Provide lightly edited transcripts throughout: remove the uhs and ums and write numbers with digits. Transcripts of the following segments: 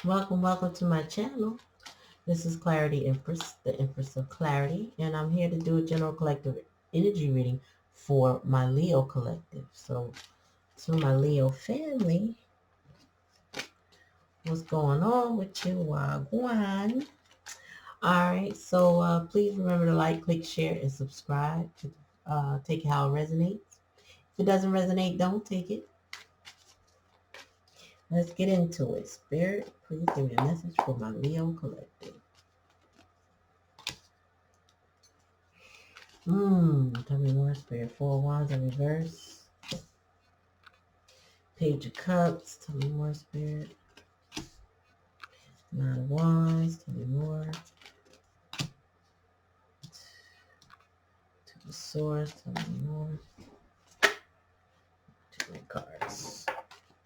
Welcome to my channel. This is Clarityempress, the Empress of Clarity, and I'm here to do a general collective energy reading for my Leo collective. So, to my Leo family, what's going on with you? Wagwan. Alright, so please remember to like, click, share, and subscribe to take it how it resonates. If it doesn't resonate, don't take it. Let's get into it. Spirit, please give me a message for my Leo collective. Tell me more, Spirit. Four of Wands in reverse. Page of Cups. Tell me more, Spirit. Nine of Wands. Tell me more. Two of Swords. Tell me more. Two more cards.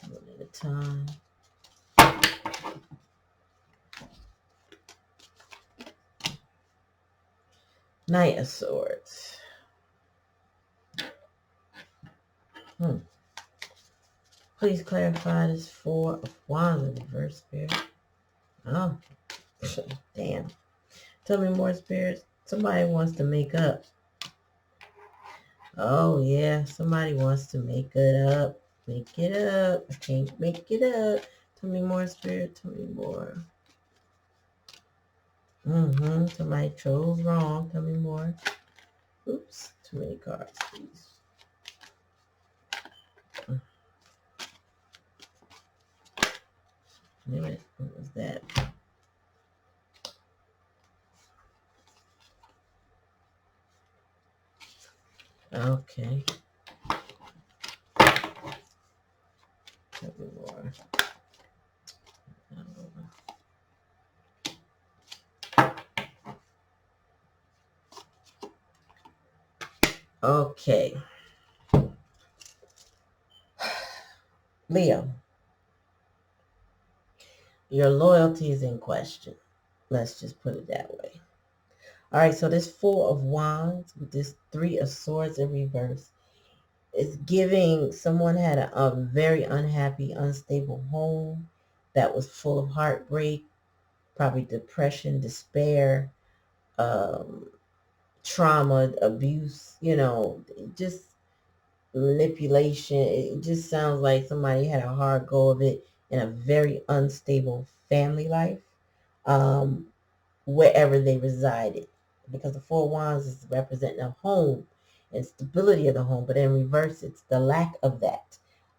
One at a time. Knight of Swords. Please clarify this Four of Wands in reverse, Spirit. Oh, damn. Tell me more, Spirit. Somebody wants to make up. Oh, yeah. Somebody wants to make it up. Make it up. I can't make it up. Tell me more, Spirit. Tell me more. Somebody chose wrong. Tell me more. Oops. Too many cards, please. Wait a minute. What was that? Okay. Tell me more. Okay. Leo, your loyalty is in question. Let's just put it that way. All right, so this Four of Wands with this Three of Swords in reverse is giving someone had a very unhappy, unstable home that was full of heartbreak, probably depression, despair, trauma, abuse, just manipulation. It just sounds like somebody had a hard go of it in a very unstable family life, wherever they resided. Because the Four of Wands is representing a home and stability of the home, but in reverse, it's the lack of that.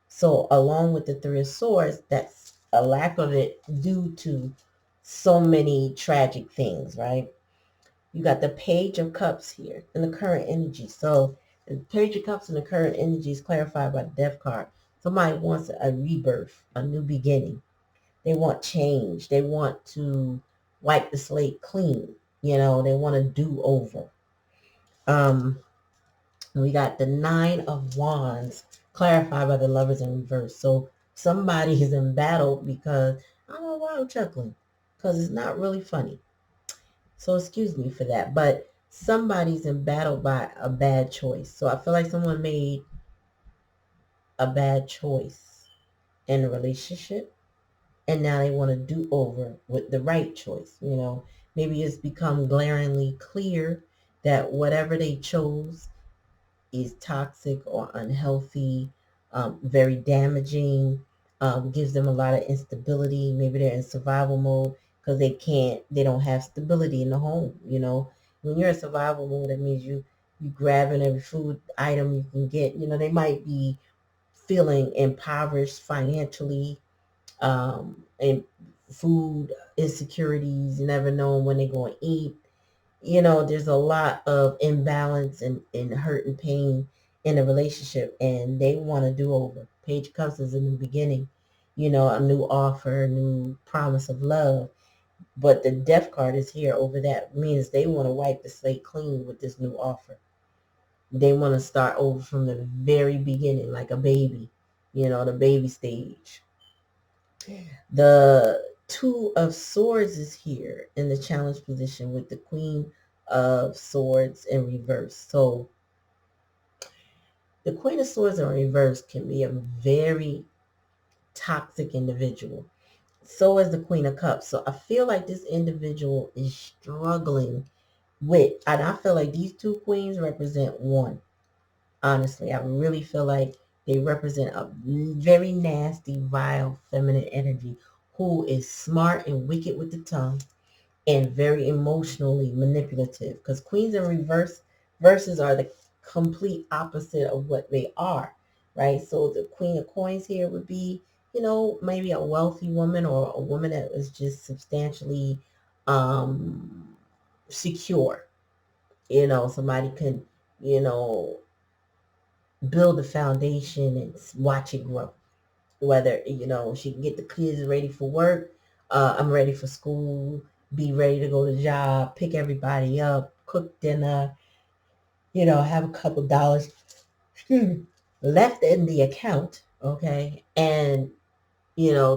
So along with the Three of Swords, that's a lack of it due to so many tragic things, right? You got the Page of Cups here in the current energy. So the Page of Cups in the current energy is clarified by the Death card. Somebody wants a rebirth, a new beginning. They want change. They want to wipe the slate clean. They want to do over. We got the Nine of Wands clarified by the Lovers in reverse. So somebody is in battle because, I don't know why I'm chuckling, because it's not really funny. So excuse me for that. But somebody's in battle by a bad choice. So I feel like someone made a bad choice in a relationship, and now they want to do over with the right choice. Maybe it's become glaringly clear that whatever they chose is toxic or unhealthy, very damaging, gives them a lot of instability. Maybe they're in survival mode because they don't have stability in the home. When you're in survival mode, that means you grabbing every food item you can get. They might be feeling impoverished financially, and food insecurities, never knowing when they're going to eat. There's a lot of imbalance and hurt and pain in a relationship, and they want to do over. Page of Cups is in the beginning, a new offer, a new promise of love. But the Death card is here over that. Means they want to wipe the slate clean with this new offer. They want to start over from the very beginning, like a baby, the baby stage. The Two of Swords is here in the challenge position with the Queen of Swords in reverse. So the Queen of Swords in reverse can be a very toxic individual. So is the Queen of Cups. So I feel like this individual is struggling with, and I feel like these two queens represent one. Honestly, I really feel like they represent a very nasty, vile, feminine energy who is smart and wicked with the tongue and very emotionally manipulative. Because queens in reverse verses are the complete opposite of what they are, right? So the Queen of Coins here would be, maybe a wealthy woman or a woman that was just substantially um, secure. Somebody can, you know, build a foundation and watch it grow. Whether, she can get the kids ready for work, I'm ready for school, be ready to go to job, pick everybody up, cook dinner, have a couple dollars left in the account, okay? And,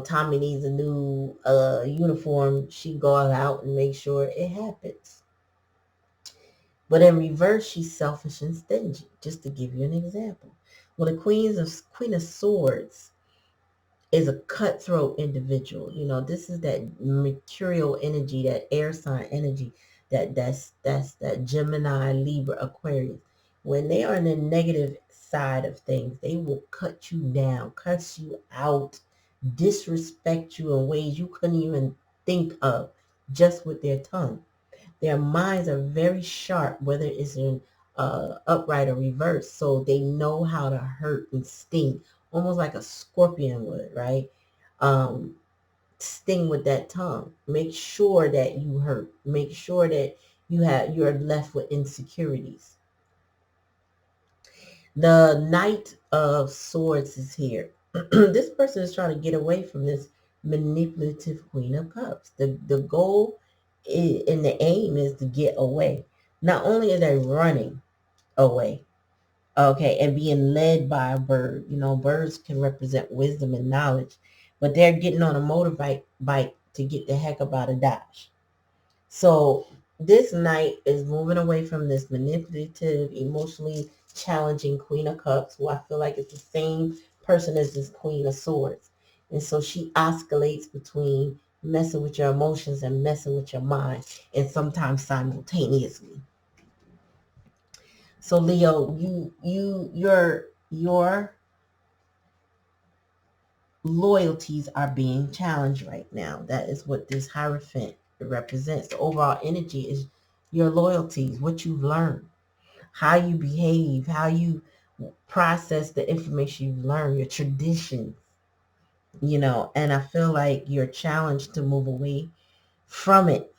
Tommy needs a new uniform. She go out and make sure it happens. But in reverse, she's selfish and stingy, just to give you an example. Well, the Queen of Swords is a cutthroat individual. This is that mercurial energy, that air sign energy, that's that Gemini, Libra, Aquarius. When they are on the negative side of things, they will cut you down, cut you out, disrespect you in ways you couldn't even think of just with their tongue. Their minds are very sharp, whether it's in upright or reverse. So they know how to hurt and sting, almost like a scorpion would, right? Um, Sting with that tongue. Make sure that you hurt. Make sure that you're left with insecurities. The Knight of Swords is here. This person is trying to get away from this manipulative Queen of Cups. The goal and the aim is to get away. Not only are they running away, okay, and being led by a bird. Birds can represent wisdom and knowledge, but they're getting on a motorbike to get the heck up out of Dodge. So this knight is moving away from this manipulative, emotionally challenging Queen of Cups, who I feel like is the same person as this Queen of Swords. And so she oscillates between messing with your emotions and messing with your mind, and sometimes simultaneously. So Leo, your loyalties are being challenged right now. That is what this Hierophant represents. The overall energy is your loyalties, what you've learned, how you behave, how you process the information you've learned, your traditions, and I feel like you're challenged to move away from it,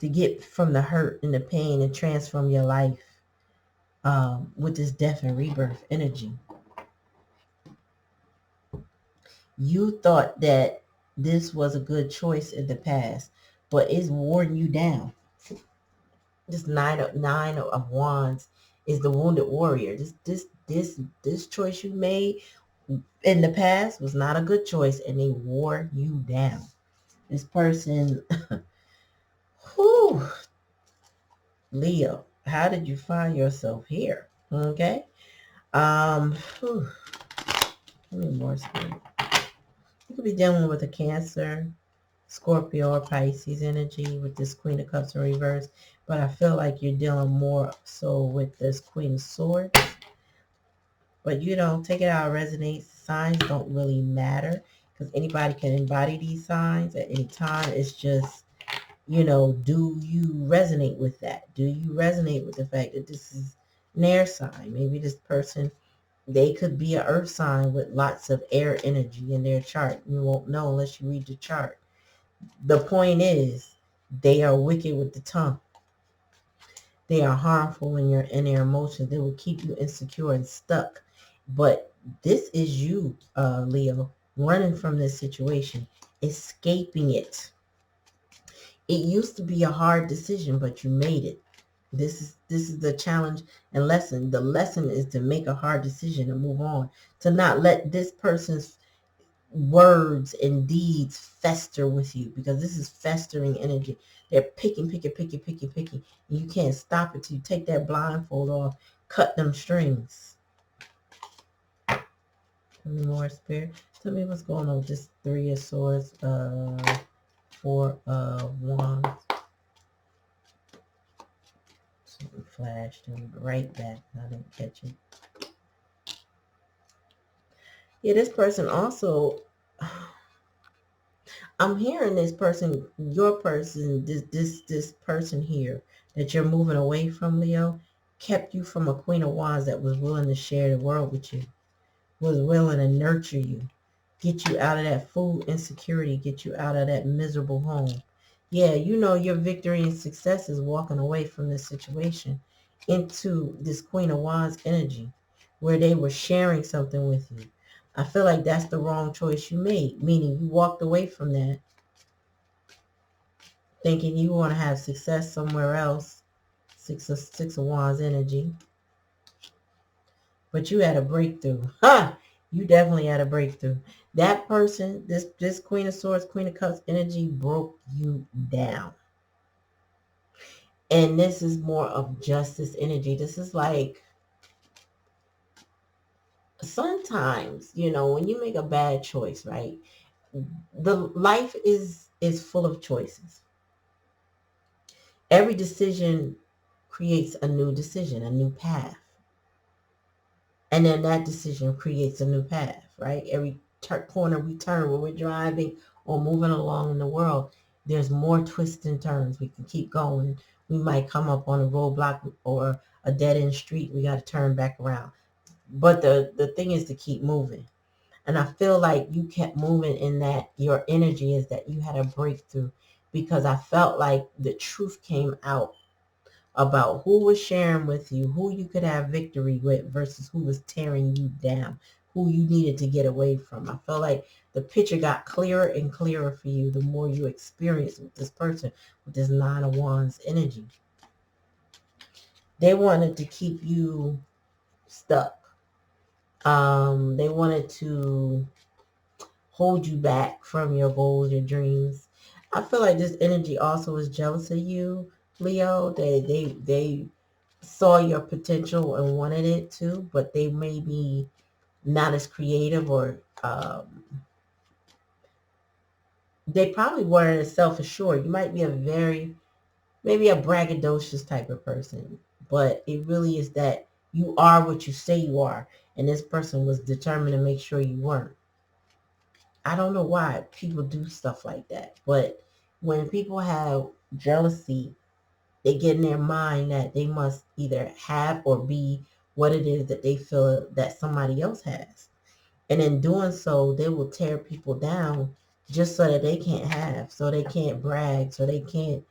to get from the hurt and the pain and transform your life with this death and rebirth energy. You thought that this was a good choice in the past, but it's worn you down. This nine of wands is the wounded warrior. This choice you made in the past was not a good choice, and they wore you down. This person, whew, Leo, how did you find yourself here? Okay. Whew, let me more spirit. You could be dealing with a Cancer, Scorpio, or Pisces energy with this Queen of Cups in reverse, but I feel like you're dealing more so with this Queen of Swords. But take it out, resonates. Signs don't really matter because anybody can embody these signs at any time. It's just, do you resonate with that? Do you resonate with the fact that this is an air sign? Maybe this person, they could be an earth sign with lots of air energy in their chart. You won't know unless you read the chart. The point is, they are wicked with the tongue. They are harmful in their emotions. They will keep you insecure and stuck. But this is you, Leo, running from this situation, escaping it. It used to be a hard decision, but you made it. This is the challenge and lesson. The lesson is to make a hard decision and move on. To not let this person's words and deeds fester with you, because this is festering energy. They're picking. And you can't stop it till you take that blindfold off, cut them strings. More spirit. Tell me what's going on with this Three of Swords, Four of Wands. Something flashed and right back. I didn't catch it. Yeah, this person also, I'm hearing this person, your person, this person here that you're moving away from, Leo, kept you from a Queen of Wands that was willing to share the world with you, was willing to nurture you, get you out of that food insecurity, get you out of that miserable home. Yeah, you know your victory and success is walking away from this situation into this Queen of Wands energy where they were sharing something with you. I feel like that's the wrong choice you made, meaning you walked away from that thinking you want to have success somewhere else. Six of Wands energy. But you had a breakthrough. Ha! You definitely had a breakthrough. That person, this Queen of Swords, Queen of Cups energy broke you down. And this is more of justice energy. This is like, sometimes, you know, when you make a bad choice, right? The life is full of choices. Every decision creates a new decision, a new path. And then that decision creates a new path, right? Every corner we turn when we're driving or moving along in the world, there's more twists and turns. We can keep going. We might come up on a roadblock or a dead-end street. We got to turn back around. But the thing is to keep moving. And I feel like you kept moving in that your energy is that you had a breakthrough, because I felt like the truth came out about who was sharing with you, who you could have victory with versus who was tearing you down, who you needed to get away from. I felt like the picture got clearer and clearer for you the more you experienced with this person, with this Nine of Wands energy. They wanted to keep you stuck. They wanted to hold you back from your goals, your dreams. I feel like this energy also is jealous of you, Leo. They saw your potential and wanted it too, but they may be not as creative, or they probably weren't as self-assured. You might be maybe a braggadocious type of person, but it really is that you are what you say you are, and this person was determined to make sure you weren't. I don't know why people do stuff like that, but when people have jealousy, they get in their mind that they must either have or be what it is that they feel that somebody else has. And in doing so, they will tear people down just so that they can't have, so they can't brag, so they can't,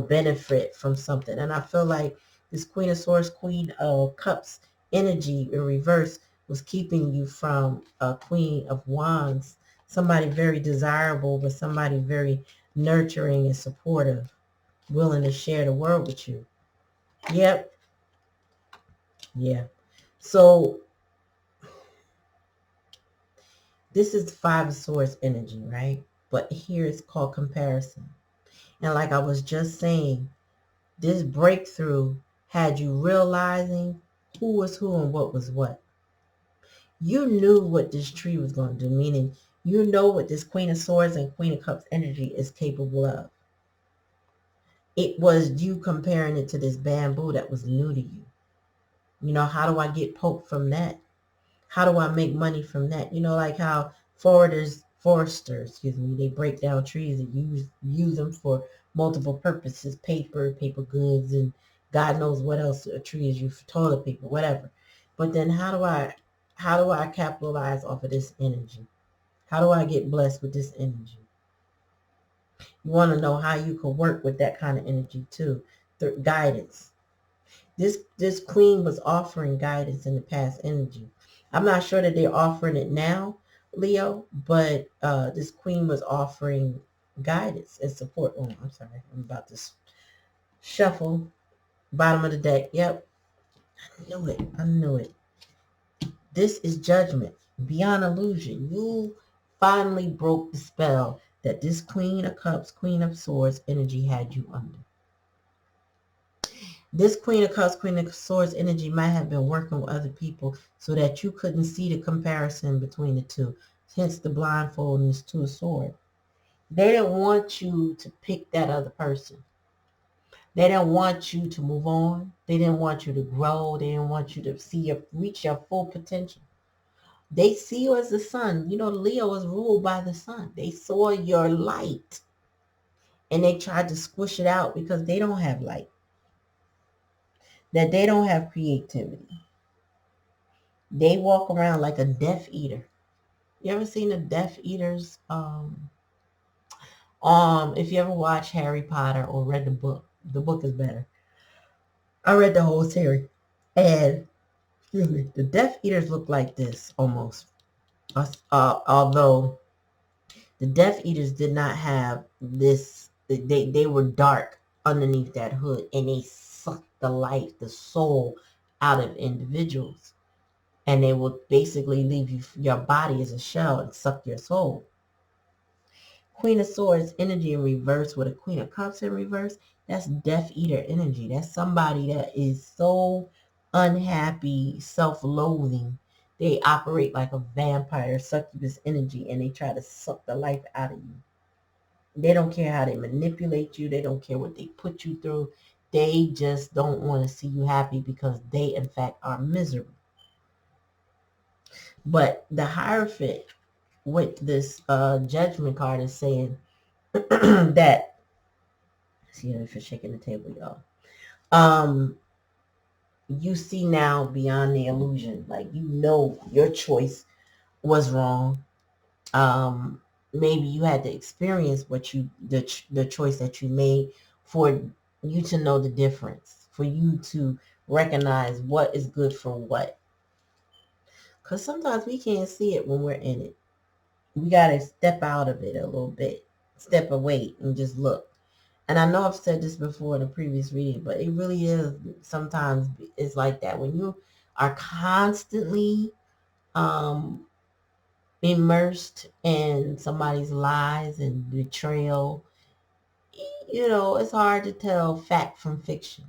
benefit from something. And I feel like this Queen of Swords, Queen of Cups energy in reverse was keeping you from a Queen of Wands, somebody very desirable, but somebody very nurturing and supportive, willing to share the world with you. Yep. Yeah. So this is Five of Swords energy, right? But here it's called comparison. And like I was just saying, this breakthrough had you realizing who was who and what was what. You knew what this tree was going to do, meaning you know what this Queen of Swords and Queen of Cups energy is capable of. It was you comparing it to this bamboo that was new to you. How do I get poked from that? How do I make money from that? Like how foresters, they break down trees and use them for multiple purposes, paper goods, and God knows what else a tree is used for, toilet paper, whatever. But then how do I capitalize off of this energy? How do I get blessed with this energy? You want to know how you can work with that kind of energy too. The guidance. This queen was offering guidance in the past energy. I'm not sure that they're offering it now, Leo, but this queen was offering guidance and support. Oh, I'm sorry. I'm about to shuffle. Bottom of the deck. Yep. I knew it. This is judgment. Beyond illusion. You finally broke the spell that this Queen of Cups, Queen of Swords energy had you under. This Queen of Cups, Queen of Swords energy might have been working with other people so that you couldn't see the comparison between the two. Hence the blindfold and this two of swords. They didn't want you to pick that other person. They didn't want you to move on. They didn't want you to grow. They didn't want you to reach your full potential. They see you as the sun. You know, Leo is ruled by the sun. They saw your light and they tried to squish it out because they don't have light. That they don't have creativity. They walk around like a Death Eater. You ever seen the Death Eaters? If you ever watched Harry Potter or read the book is better. I read the whole series. And excuse me, the Death Eaters look like this almost. Although the Death Eaters did not have this, they were dark underneath that hood, and they sucked the life, the soul out of individuals. And they will basically leave your body as a shell and suck your soul. Queen of Swords energy in reverse with a Queen of Cups in reverse, that's Death Eater energy. That's somebody that is so unhappy, self-loathing. They operate like a vampire, succubus energy, and they try to suck the life out of you. They don't care how they manipulate you. They don't care what they put you through. They just don't want to see you happy because they, in fact, are miserable. But the Hierophant with this Judgment card is saying that, see if you're shaking the table, y'all. You see now beyond the illusion. Like, you know your choice was wrong. Maybe you had to experience the choice that you made for you to know the difference, for you to recognize what is good for what. Because sometimes we can't see it when we're in it. We got to step out of it a little bit, step away and just look. And I know I've said this before in a previous reading, but it really is sometimes it's like that. When you are constantly immersed in somebody's lies and betrayal, it's hard to tell fact from fiction.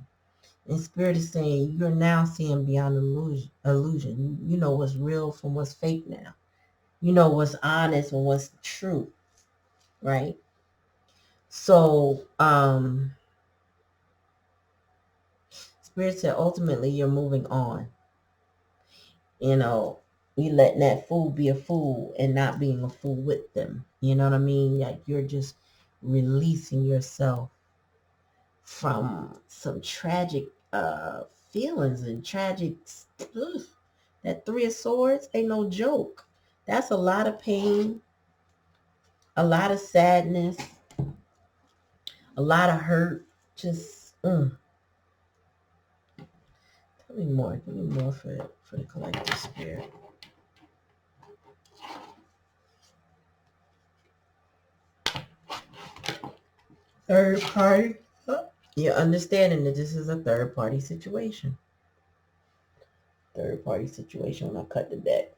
And Spirit is saying you're now seeing beyond illusion. You know what's real from what's fake now. You know what's honest and what's true, right? So, Spirit said ultimately you're moving on. You letting that fool be a fool and not being a fool with them. You know what I mean? Like, you're just releasing yourself from some tragic feelings and tragic ugh, that Three of Swords ain't no joke. That's a lot of pain, a lot of sadness, a lot of hurt. Just Give me more for the collective spirit. Third party. You're understanding that this is a third party situation. Third party situation when I cut the deck.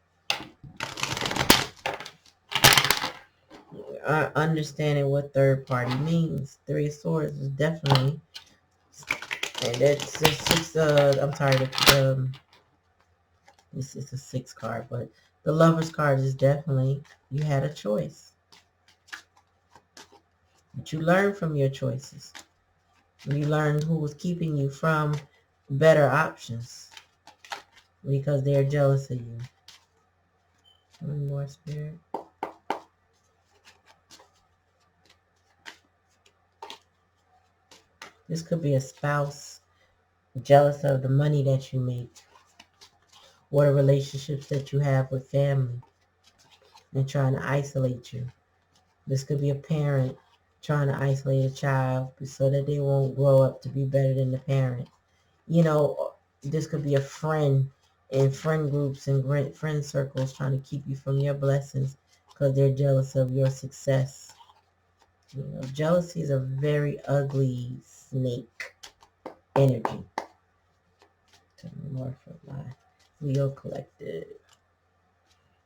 Understanding what third party means. Three of Swords is definitely, and that's six. I'm sorry. This is a 6 card, but the Lover's card is definitely you had a choice, but you learned from your choices. You learned who was keeping you from better options because they're jealous of you. One more, Spirit. This could be a spouse jealous of the money that you make or the relationships that you have with family and trying to isolate you. This could be a parent trying to isolate a child so that they won't grow up to be better than the parent. This could be a friend in friend groups and friend circles trying to keep you from your blessings because they're jealous of your success. Jealousy is a very ugly snake energy. Tell me more for my Leo collective.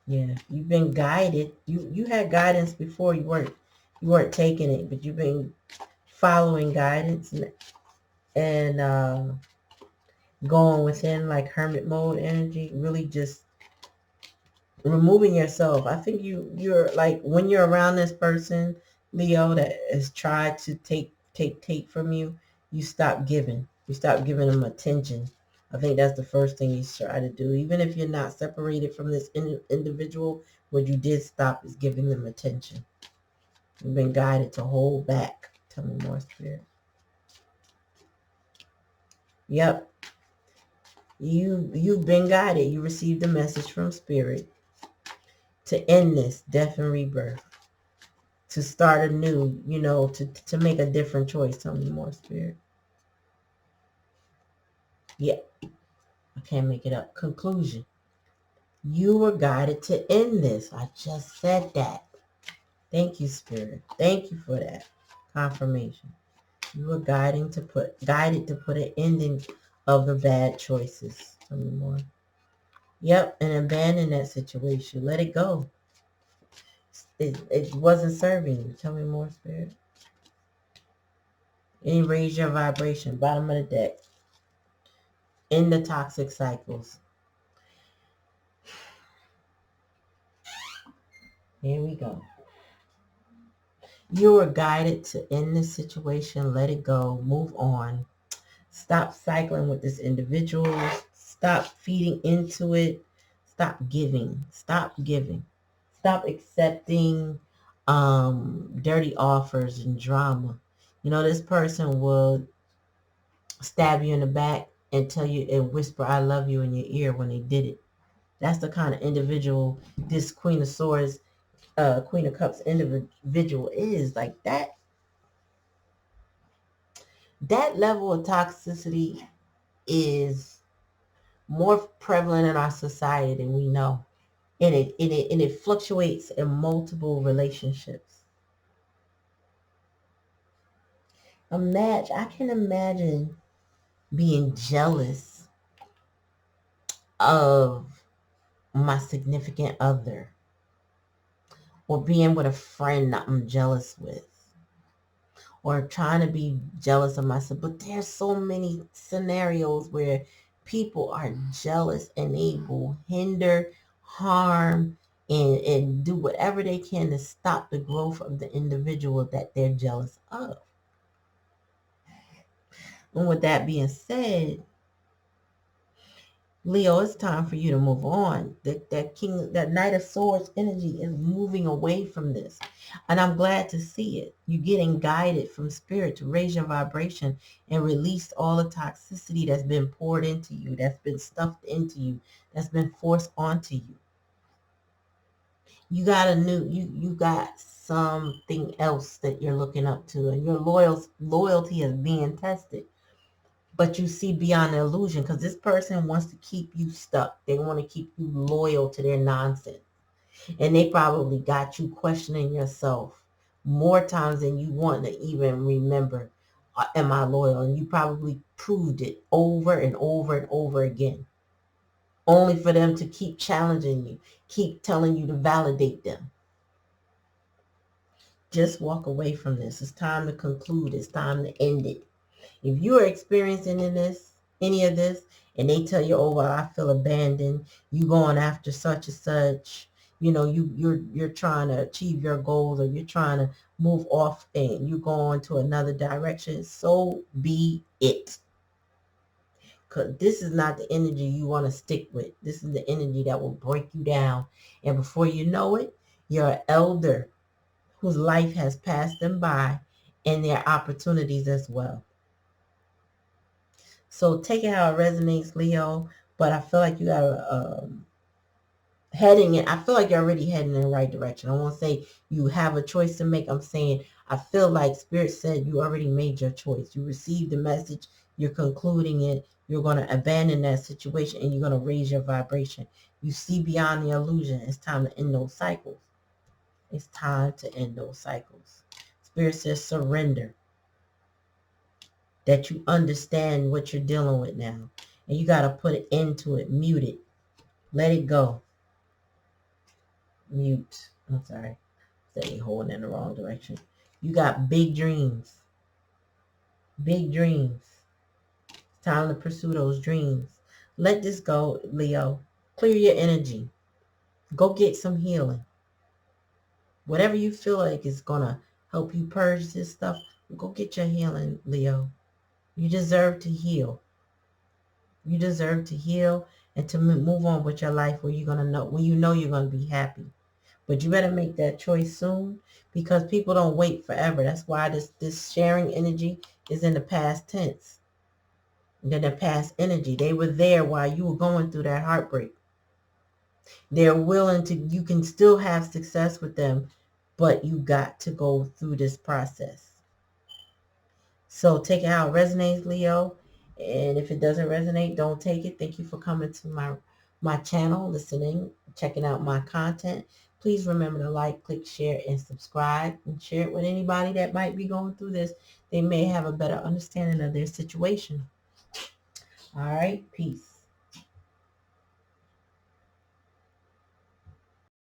Yeah, you've been guided. You had guidance before. You weren't taking it, but you've been following guidance and going within like hermit mode energy. Really just removing yourself. I think you're like, when you're around this person, Leo, that has tried to take from you, you stop giving. You stop giving them attention. I think that's the first thing you try to do. Even if you're not separated from this individual, what you did stop is giving them attention. You've been guided to hold back. Tell me more, Spirit. Yep. You've been guided. You received a message from Spirit to end this death and rebirth, to start anew, to make a different choice. Tell me more, Spirit. Yeah, I can't make it up. Conclusion. You were guided to end this. I just said that. Thank you, Spirit. Thank you for that confirmation. You were guided to put an ending of the bad choices. Tell me more. Yep, and abandon that situation. Let it go. It wasn't serving you. Tell me more, Spirit. And raise your vibration. Bottom of the deck. End the toxic cycles. Here we go. You were guided to end this situation. Let it go. Move on. Stop cycling with this individual. Stop feeding into it. Stop giving. Stop giving. Stop accepting dirty offers and drama. This person will stab you in the back and tell you and whisper, I love you in your ear when they did it. That's the kind of individual this Queen of Swords, Queen of Cups individual is. Like that. That level of toxicity is more prevalent in our society than we know. And it fluctuates in multiple relationships. I can imagine being jealous of my significant other, or being with a friend that I'm jealous with, or trying to be jealous of myself. But there's so many scenarios where people are jealous and they will hinder, harm, and do whatever they can to stop the growth of the individual that they're jealous of. And with that being said, Leo, it's time for you to move on. That Knight of Swords energy is moving away from this. And I'm glad to see it. You're getting guided from Spirit to raise your vibration and release all the toxicity that's been poured into you, that's been stuffed into you, that's been forced onto you. You got something else that you're looking up to, and your loyalty is being tested. But you see beyond the illusion, because this person wants to keep you stuck. They want to keep you loyal to their nonsense. And they probably got you questioning yourself more times than you want to even remember. Am I loyal? And you probably proved it over and over and over again. Only for them to keep challenging you, keep telling you to validate them. Just walk away from this. It's time to conclude. It's time to end it. If you are experiencing any of this, and they tell you, oh, well, I feel abandoned, you going after such and such, you're trying to achieve your goals, or you're trying to move off and you're going to another direction, so be it. Because this is not the energy you want to stick with. This is the energy that will break you down. And before you know it, you're an elder whose life has passed them by, and their opportunities as well. So take it how it resonates, Leo. But I feel like you got heading in. I feel like you're already heading in the right direction. I won't say you have a choice to make. I'm saying I feel like Spirit said you already made your choice. You received the message. You're concluding it. You're going to abandon that situation, and you're going to raise your vibration. You see beyond the illusion. It's time to end those cycles. It's time to end those cycles. Spirit says surrender. That you understand what you're dealing with now. And you got to put an end to it. Mute it. Let it go. Mute. I'm sorry. Steady holding in the wrong direction. You got big dreams. Big dreams. It's time to pursue those dreams. Let this go, Leo. Clear your energy. Go get some healing. Whatever you feel like is going to help you purge this stuff, go get your healing, Leo. You deserve to heal. You deserve to heal and to move on with your life where you're going to know, when you know you're going to be happy. But you better make that choice soon, because people don't wait forever. That's why this sharing energy is in the past tense. They're the past energy. They were there while you were going through that heartbreak. They're willing to, you can still have success with them, but you got to go through this process. So take it how it resonates, Leo. And if it doesn't resonate, don't take it. Thank you for coming to my channel, listening, checking out my content. Please remember to like, click, share, and subscribe. And share it with anybody that might be going through this. They may have a better understanding of their situation. All right. Peace.